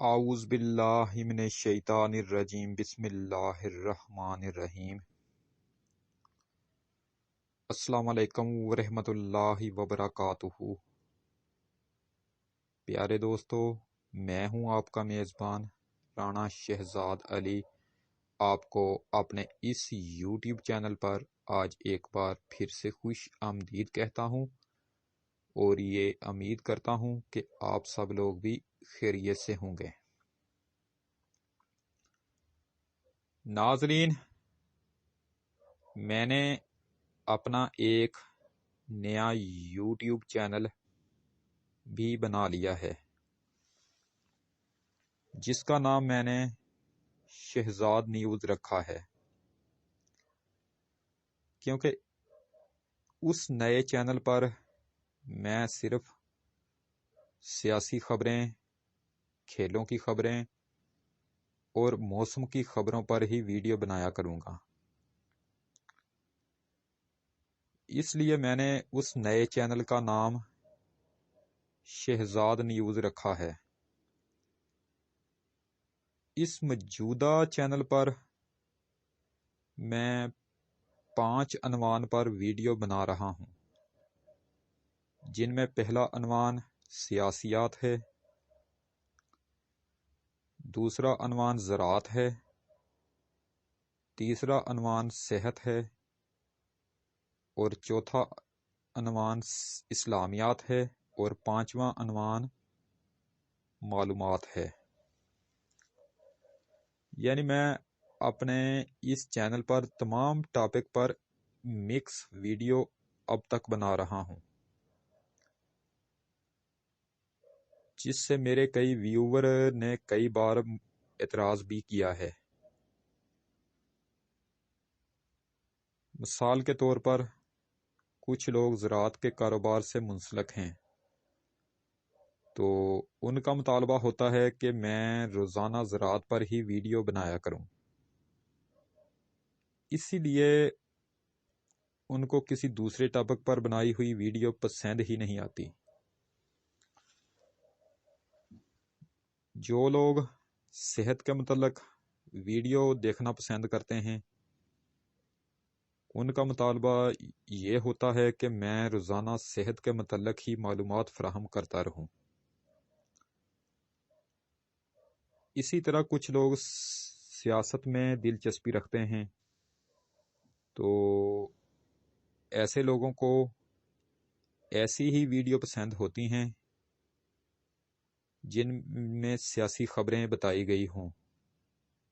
اعوذ باللہ من الشیطان الرجیم بسم اللہ الرحمن الرحیم۔ السلام علیکم ورحمۃ اللہ وبرکاتہ۔ پیارے دوستو، میں ہوں آپ کا میزبان رانا شہزاد علی، آپ کو اپنے اس یوٹیوب چینل پر آج ایک بار پھر سے خوش آمدید کہتا ہوں، اور یہ امید کرتا ہوں کہ آپ سب لوگ بھی خیریت سے ہوں گے۔ ناظرین، میں نے اپنا ایک نیا یوٹیوب چینل بھی بنا لیا ہے، جس کا نام میں نے شہزاد نیوز رکھا ہے، کیونکہ اس نئے چینل پر میں صرف سیاسی خبریں، کھیلوں کی خبریں اور موسم کی خبروں پر ہی ویڈیو بنایا کروں گا۔ اس لیے میں نے اس نئے چینل کا نام شہزاد نیوز رکھا ہے۔ اس موجودہ چینل پر میں 5 عنوان پر ویڈیو بنا رہا ہوں، جن میں پہلا عنوان سیاسیات ہے، دوسرا عنوان زراعت ہے، تیسرا عنوان صحت ہے، اور چوتھا عنوان اسلامیات ہے، اور 5واں عنوان معلومات ہے۔ یعنی میں اپنے اس چینل پر تمام ٹاپک پر مکس ویڈیو اب تک بنا رہا ہوں، جس سے میرے کئی ویور نے کئی بار اعتراض بھی کیا ہے۔ مثال کے طور پر کچھ لوگ زراعت کے کاروبار سے منسلک ہیں، تو ان کا مطالبہ ہوتا ہے کہ میں روزانہ زراعت پر ہی ویڈیو بنایا کروں، اسی لیے ان کو کسی دوسرے ٹاپک پر بنائی ہوئی ویڈیو پسند ہی نہیں آتی۔ جو لوگ صحت کے متعلق ویڈیو دیکھنا پسند کرتے ہیں، ان کا مطالبہ یہ ہوتا ہے کہ میں روزانہ صحت کے متعلق ہی معلومات فراہم کرتا رہوں۔ اسی طرح کچھ لوگ سیاست میں دلچسپی رکھتے ہیں، تو ایسے لوگوں کو ایسی ہی ویڈیو پسند ہوتی ہیں جن میں سیاسی خبریں بتائی گئی ہوں،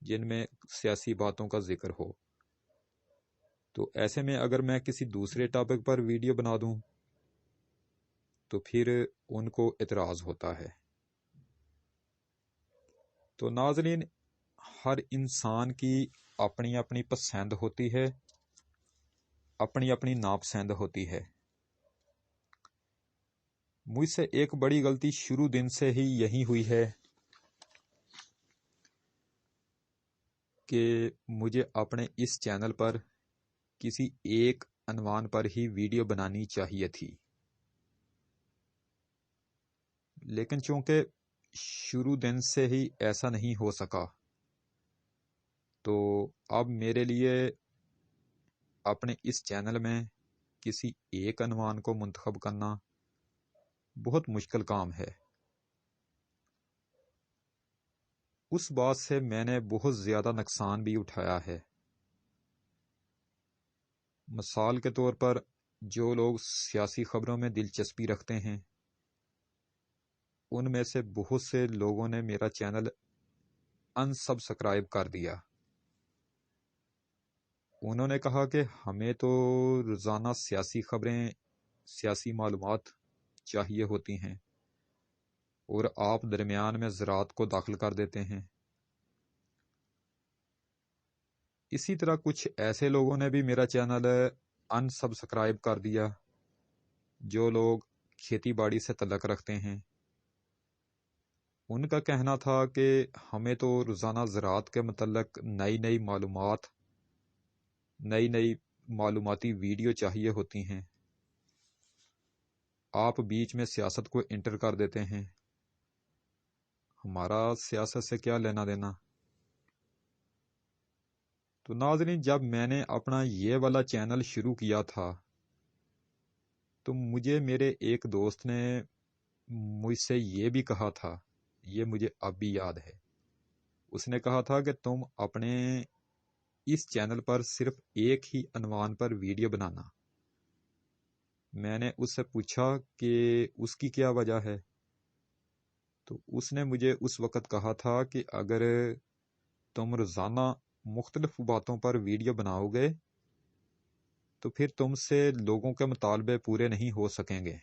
جن میں سیاسی باتوں کا ذکر ہو۔ تو ایسے میں اگر میں کسی دوسرے ٹاپک پر ویڈیو بنا دوں تو پھر ان کو اعتراض ہوتا ہے۔ تو ناظرین، ہر انسان کی اپنی اپنی پسند ہوتی ہے، اپنی اپنی ناپسند ہوتی ہے۔ مجھ سے ایک بڑی غلطی شروع دن سے ہی یہی ہوئی ہے کہ مجھے اپنے اس چینل پر کسی ایک عنوان پر ہی ویڈیو بنانی چاہیے تھی، لیکن چونکہ شروع دن سے ہی ایسا نہیں ہو سکا، تو اب میرے لیے اپنے اس چینل میں کسی ایک عنوان کو منتخب کرنا بہت مشکل کام ہے۔ اس بات سے میں نے بہت زیادہ نقصان بھی اٹھایا ہے۔ مثال کے طور پر جو لوگ سیاسی خبروں میں دلچسپی رکھتے ہیں، ان میں سے بہت سے لوگوں نے میرا چینل انسبسکرائب کر دیا۔ انہوں نے کہا کہ ہمیں تو روزانہ سیاسی خبریں، سیاسی معلومات چاہیے ہوتی ہیں، اور آپ درمیان میں زراعت کو داخل کر دیتے ہیں۔ اسی طرح کچھ ایسے لوگوں نے بھی میرا چینل انسبسکرائب کر دیا جو لوگ کھیتی باڑی سے تعلق رکھتے ہیں۔ ان کا کہنا تھا کہ ہمیں تو روزانہ زراعت کے متعلق نئی معلوماتی ویڈیو چاہیے ہوتی ہیں، آپ بیچ میں سیاست کو انٹر کر دیتے ہیں، ہمارا سیاست سے کیا لینا دینا؟ تو ناظرین، جب میں نے اپنا یہ والا چینل شروع کیا تھا تو مجھے میرے ایک دوست نے مجھ سے یہ بھی کہا تھا، یہ مجھے اب بھی یاد ہے، اس نے کہا تھا کہ تم اپنے اس چینل پر صرف ایک ہی عنوان پر ویڈیو بنانا۔ میں نے اس سے پوچھا کہ اس کی کیا وجہ ہے، تو اس نے مجھے اس وقت کہا تھا کہ اگر تم روزانہ مختلف باتوں پر ویڈیو بناؤ گے تو پھر تم سے لوگوں کے مطالبے پورے نہیں ہو سکیں گے،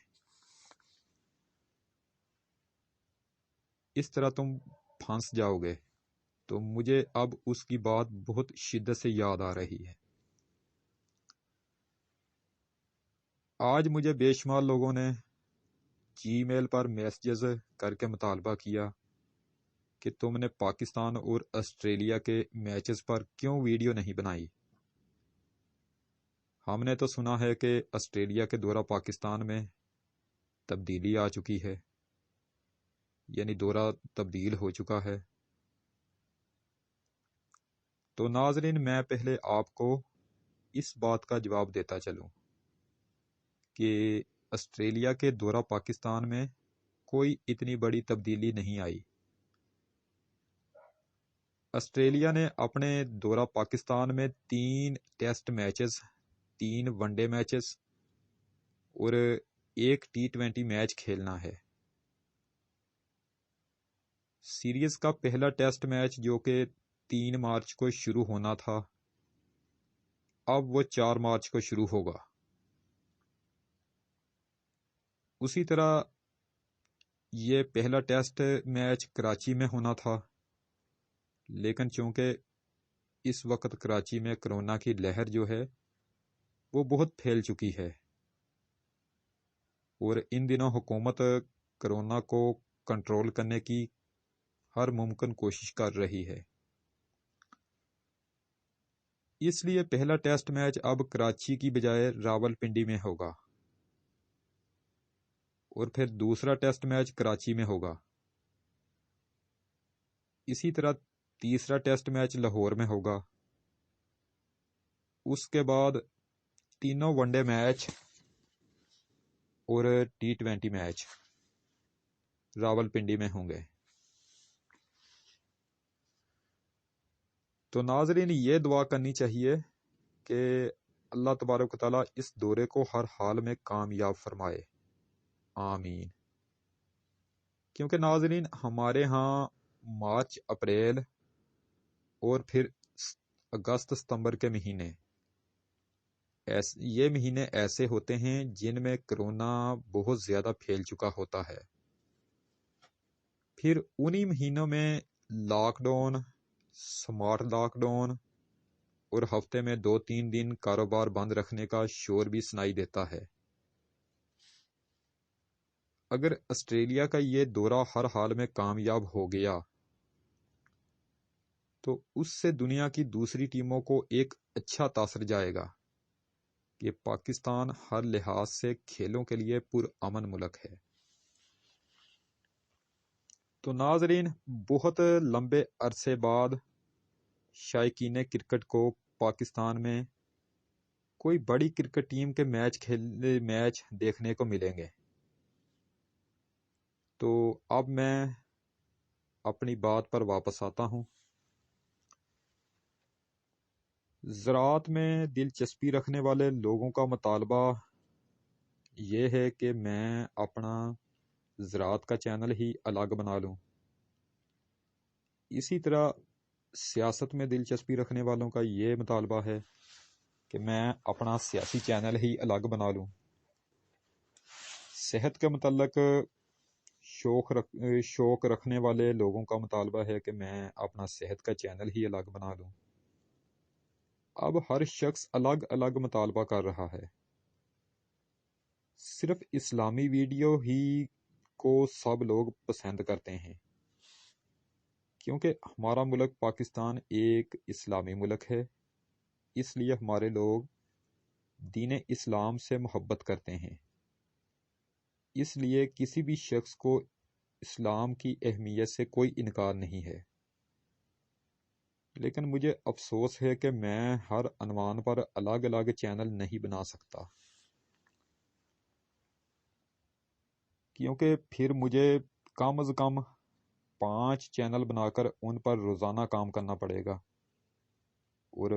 اس طرح تم پھنس جاؤ گے۔ تو مجھے اب اس کی بات بہت شدت سے یاد آ رہی ہے۔ آج مجھے بے شمار لوگوں نے جی میل پر میسجز کر کے مطالبہ کیا کہ تم نے پاکستان اور آسٹریلیا کے میچز پر کیوں ویڈیو نہیں بنائی؟ ہم نے تو سنا ہے کہ آسٹریلیا کے دورہ پاکستان میں تبدیلی آ چکی ہے، یعنی دورہ تبدیل ہو چکا ہے۔ تو ناظرین، میں پہلے آپ کو اس بات کا جواب دیتا چلوں کہ آسٹریلیا کے دورہ پاکستان میں کوئی اتنی بڑی تبدیلی نہیں آئی۔ آسٹریلیا نے اپنے دورہ پاکستان میں 3 test matches, 3 one day matches اور 1 T20 میچ کھیلنا ہے۔ سیریز کا پہلا ٹیسٹ میچ جو کہ 3 مارچ کو شروع ہونا تھا، اب وہ 4 مارچ کو شروع ہوگا۔ اسی طرح یہ پہلا ٹیسٹ میچ کراچی میں ہونا تھا، لیکن چونکہ اس وقت کراچی میں کرونا کی لہر جو ہے وہ بہت پھیل چکی ہے اور ان دنوں حکومت کرونا کو کنٹرول کرنے کی ہر ممکن کوشش کر رہی ہے، اس لیے پہلا ٹیسٹ میچ اب کراچی کی بجائے راول پنڈی میں ہوگا اور پھر دوسرا ٹیسٹ میچ کراچی میں ہوگا۔ اسی طرح تیسرا ٹیسٹ میچ لاہور میں ہوگا۔ اس کے بعد تینوں ون ڈے میچ اور T20 میچ راول پنڈی میں ہوں گے۔ تو ناظرین، یہ دعا کرنی چاہیے کہ اللہ تبارک و تعالیٰ اس دورے کو ہر حال میں کامیاب فرمائے، آمین۔ کیونکہ ناظرین، ہمارے ہاں مارچ، اپریل اور پھر اگست، ستمبر کے مہینے، یہ مہینے ایسے ہوتے ہیں جن میں کرونا بہت زیادہ پھیل چکا ہوتا ہے۔ پھر انہی مہینوں میں lockdown, smart lockdown اور ہفتے میں 2-3 دن کاروبار بند رکھنے کا شور بھی سنائی دیتا ہے۔ اگر آسٹریلیا کا یہ دورہ ہر حال میں کامیاب ہو گیا تو اس سے دنیا کی دوسری ٹیموں کو ایک اچھا تاثر جائے گا کہ پاکستان ہر لحاظ سے کھیلوں کے لیے پرامن ملک ہے۔ تو ناظرین، بہت لمبے عرصے بعد شائقین کرکٹ کو پاکستان میں کوئی بڑی کرکٹ ٹیم کے میچ دیکھنے کو ملیں گے۔ تو اب میں اپنی بات پر واپس آتا ہوں۔ زراعت میں دلچسپی رکھنے والے لوگوں کا مطالبہ یہ ہے کہ میں اپنا زراعت کا چینل ہی الگ بنا لوں۔ اسی طرح سیاست میں دلچسپی رکھنے والوں کا یہ مطالبہ ہے کہ میں اپنا سیاسی چینل ہی الگ بنا لوں۔ صحت کے متعلق شوق رکھنے والے لوگوں کا مطالبہ ہے کہ میں اپنا صحت کا چینل ہی الگ بنا لوں۔ اب ہر شخص الگ الگ مطالبہ کر رہا ہے۔ صرف اسلامی ویڈیو ہی کو سب لوگ پسند کرتے ہیں کیونکہ ہمارا ملک پاکستان ایک اسلامی ملک ہے، اس لیے ہمارے لوگ دین اسلام سے محبت کرتے ہیں۔ اس لیے کسی بھی شخص کو اسلام کی اہمیت سے کوئی انکار نہیں ہے، لیکن مجھے افسوس ہے کہ میں ہر عنوان پر الگ الگ چینل نہیں بنا سکتا، کیونکہ پھر مجھے کم از کم 5 چینل بنا کر ان پر روزانہ کام کرنا پڑے گا، اور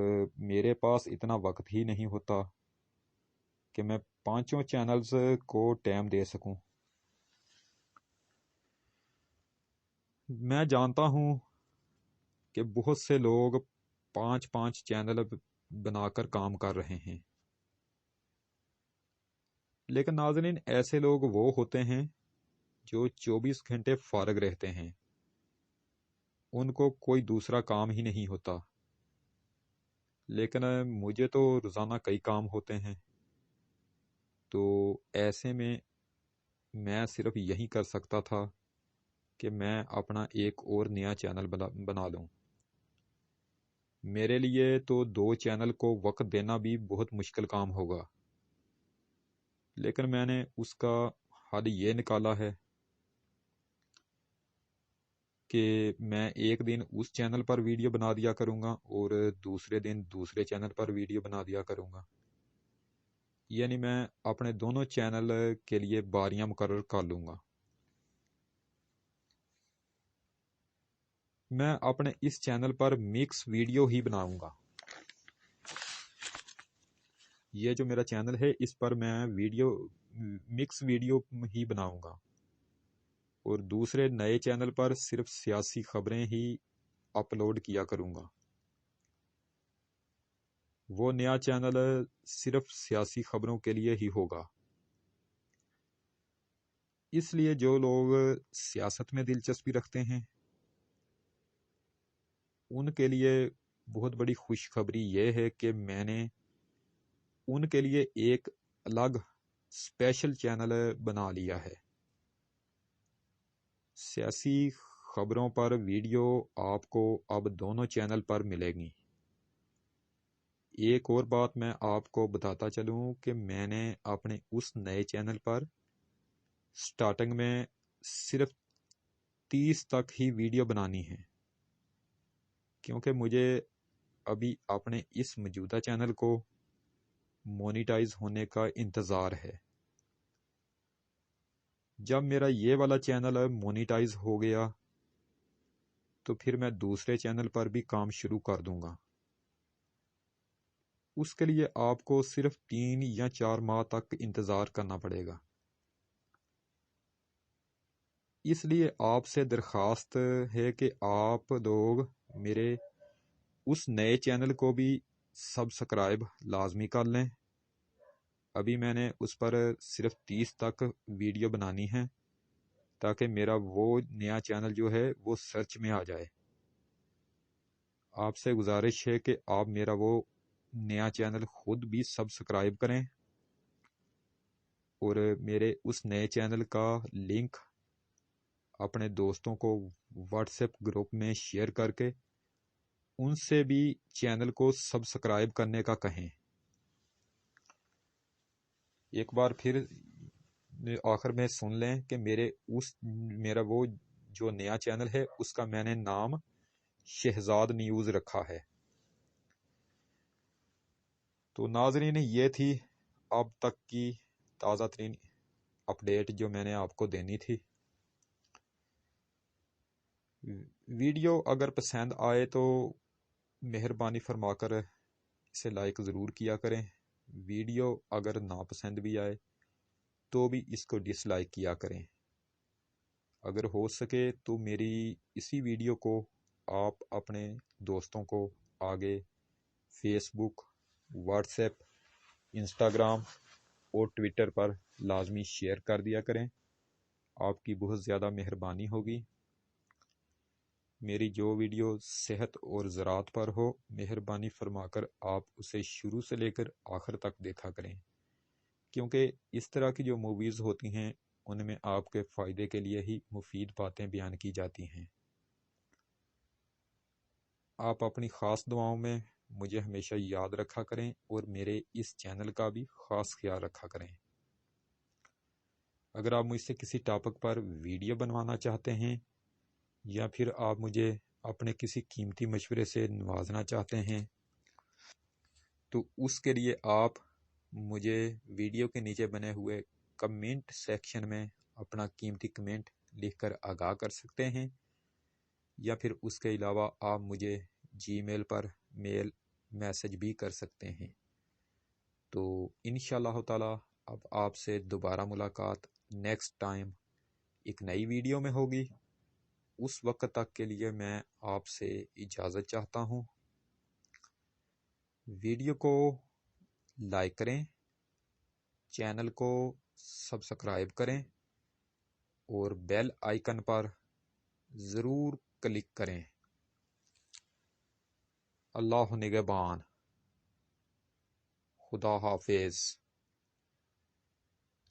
میرے پاس اتنا وقت ہی نہیں ہوتا کہ میں 5 چینلز کو ٹائم دے سکوں۔ میں جانتا ہوں کہ بہت سے لوگ 5 چینل بنا کر کام کر رہے ہیں، لیکن ناظرین ایسے لوگ وہ ہوتے ہیں جو 24 گھنٹے فارغ رہتے ہیں، ان کو کوئی دوسرا کام ہی نہیں ہوتا، لیکن مجھے تو روزانہ کئی کام ہوتے ہیں، تو ایسے میں صرف یہی کر سکتا تھا کہ میں اپنا ایک اور نیا چینل بنا لوں۔ میرے لیے تو 2 چینل کو وقت دینا بھی بہت مشکل کام ہوگا، لیکن میں نے اس کا حل یہ نکالا ہے کہ میں ایک دن اس چینل پر ویڈیو بنا دیا کروں گا اور دوسرے دن دوسرے چینل پر ویڈیو بنا دیا کروں گا، یعنی میں اپنے دونوں چینل کے لیے باریاں مقرر کر لوں گا۔ میں اپنے اس چینل پر مکس ویڈیو ہی بناؤں گا۔ یہ جو میرا چینل ہے اس پر میں مکس ویڈیو ہی بناؤں گا، اور دوسرے نئے چینل پر صرف سیاسی خبریں ہی اپلوڈ کیا کروں گا۔ وہ نیا چینل صرف سیاسی خبروں کے لیے ہی ہوگا۔ اس لیے جو لوگ سیاست میں دلچسپی رکھتے ہیں ان کے لیے بہت بڑی خوشخبری یہ ہے کہ میں نے ان کے لیے ایک الگ اسپیشل چینل بنا لیا ہے۔ سیاسی خبروں پر ویڈیو آپ کو اب دونوں چینل پر ملے گی۔ ایک اور بات میں آپ کو بتاتا چلوں کہ میں نے اپنے اس نئے چینل پر سٹارٹنگ میں صرف 30 تک ہی ویڈیو بنانی ہے، کیونکہ مجھے ابھی اپنے اس موجودہ چینل کو مونیٹائز ہونے کا انتظار ہے۔ جب میرا یہ والا چینل مونیٹائز ہو گیا تو پھر میں دوسرے چینل پر بھی کام شروع کر دوں گا۔ اس کے لیے آپ کو صرف 3 یا 4 ماہ تک انتظار کرنا پڑے گا۔ اس لیے آپ سے درخواست ہے کہ آپ لوگ میرے اس نئے چینل کو بھی سبسکرائب لازمی کر لیں۔ ابھی میں نے اس پر صرف 30 تک ویڈیو بنانی ہے تاکہ میرا وہ نیا چینل جو ہے وہ سرچ میں آ جائے۔ آپ سے گزارش ہے کہ آپ میرا وہ نیا چینل خود بھی سبسکرائب کریں اور میرے اس نئے چینل کا لنک اپنے دوستوں کو واٹس ایپ گروپ میں شیئر کر کے ان سے بھی چینل کو سبسکرائب کرنے کا کہیں۔ ایک بار پھر آخر میں سن لیں کہ میرا وہ جو نیا چینل ہے اس کا میں نے نام شہزاد نیوز رکھا ہے۔ تو ناظرین یہ تھی اب تک کی تازہ ترین اپڈیٹ جو میں نے آپ کو دینی تھی۔ ویڈیو اگر پسند آئے تو مہربانی فرما کر اسے لائک ضرور کیا کریں۔ ویڈیو اگر ناپسند بھی آئے تو بھی اس کو ڈس لائک کیا کریں۔ اگر ہو سکے تو میری اسی ویڈیو کو آپ اپنے دوستوں کو آگے فیس بک، واٹس ایپ، انسٹاگرام اور ٹویٹر پر لازمی شیئر کر دیا کریں۔ آپ کی بہت زیادہ مہربانی ہوگی۔ میری جو ویڈیو صحت اور زراعت پر ہو مہربانی فرما کر آپ اسے شروع سے لے کر آخر تک دیکھا کریں، کیونکہ اس طرح کی جو موویز ہوتی ہیں ان میں آپ کے فائدے کے لیے ہی مفید باتیں بیان کی جاتی ہیں۔ آپ اپنی خاص دعاؤں میں مجھے ہمیشہ یاد رکھا کریں اور میرے اس چینل کا بھی خاص خیال رکھا کریں۔ اگر آپ مجھ سے کسی ٹاپک پر ویڈیو بنوانا چاہتے ہیں یا پھر آپ مجھے اپنے کسی قیمتی مشورے سے نوازنا چاہتے ہیں تو اس کے لیے آپ مجھے ویڈیو کے نیچے بنے ہوئے کمنٹ سیکشن میں اپنا قیمتی کمنٹ لکھ کر آگاہ کر سکتے ہیں، یا پھر اس کے علاوہ آپ مجھے جی میل پر میسج بھی کر سکتے ہیں۔ تو انشاءاللہ تعالی اب آپ سے دوبارہ ملاقات نیکسٹ ٹائم ایک نئی ویڈیو میں ہوگی۔ اس وقت تک کے لیے میں آپ سے اجازت چاہتا ہوں۔ ویڈیو کو لائک کریں، چینل کو سبسکرائب کریں اور بیل آئیکن پر ضرور کلک کریں۔ اللہ نگہبان، خدا حافظ،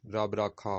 رب رکھا۔